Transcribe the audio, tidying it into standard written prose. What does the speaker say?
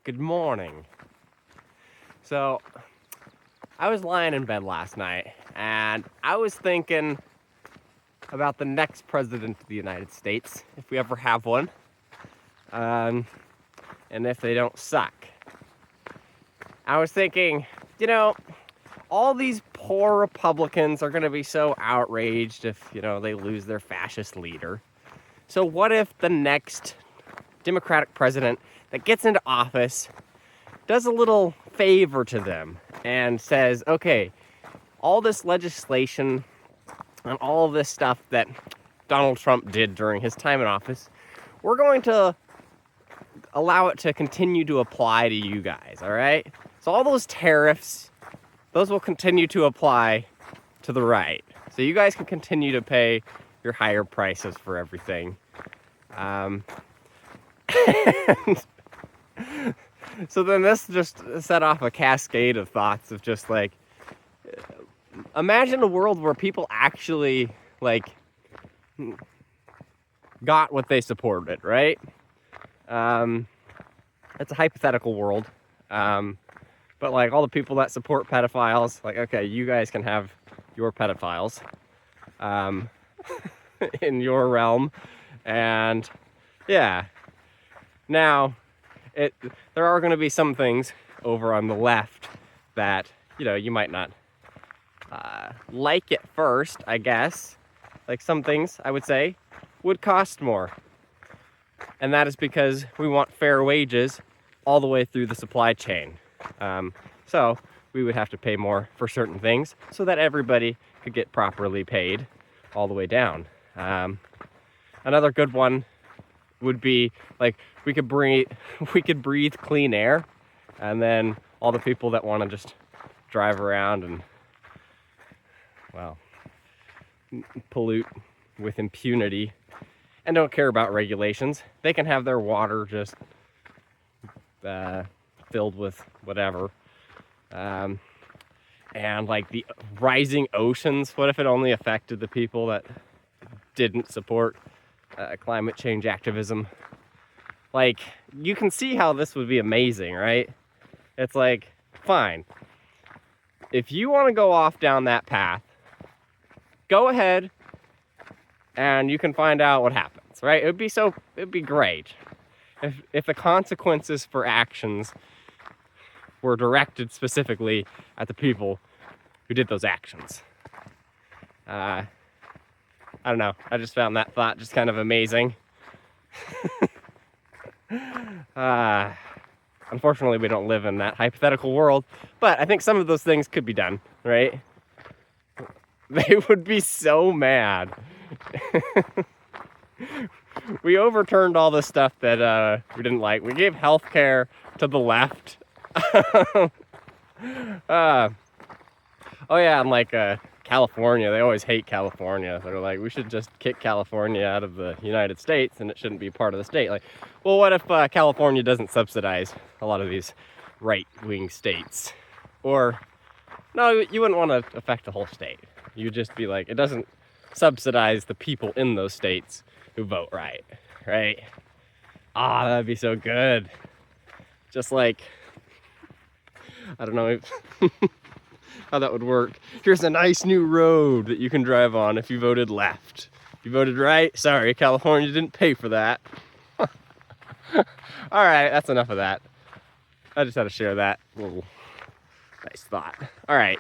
Good morning. So, I was lying in bed last night, and I was thinking about the next president of the United States, if we ever have one, and if they don't suck. I was thinking, all these poor Republicans are going to be so outraged if, they lose their fascist leader. So what if the next Democratic president that gets into office does a little favor to them and says, okay, all this legislation and all this stuff that Donald Trump did during his time in office, we're going to allow it to continue to apply to you guys, all right? So all those tariffs, those will continue to apply to the right. So you guys can continue to pay your higher prices for everything. So then this just set off a cascade of thoughts of just like, imagine a world where people actually got what they supported, right? It's a hypothetical world. But all the people that support pedophiles, okay, you guys can have your pedophiles in your realm. And yeah, now there are going to be some things over on the left that, you might not like at first, I guess. Like some things, I would say, would cost more. And that is because we want fair wages all the way through the supply chain. So we would have to pay more for certain things so that everybody could get properly paid all the way down. Another good one would be we could breathe clean air, and then all the people that want to just drive around and pollute with impunity and don't care about regulations, they can have their water just filled with whatever. And the rising oceans, what if it only affected the people that didn't support climate change activism? You can see how this would be amazing, right? It's fine. If you want to go off down that path, go ahead and you can find out what happens, right? It'd be great if the consequences for actions were directed specifically at the people who did those actions. I don't know. I just found that thought just kind of amazing. Unfortunately, we don't live in that hypothetical world, but I think some of those things could be done, right? They would be so mad. We overturned all the stuff that we didn't like. We gave healthcare to the left. Oh yeah, and California, they always hate California. They're like, we should just kick California out of the United States and it shouldn't be part of the state. Well, what if California doesn't subsidize a lot of these right-wing states? Or, no, you wouldn't want to affect the whole state. You'd just be like, it doesn't subsidize the people in those states who vote right? That'd be so good. Just I don't know how that would work. Here's a nice new road that you can drive on if you voted left. If you voted right, sorry, California didn't pay for that. All right, that's enough of that. I just had to share that little nice thought. All right.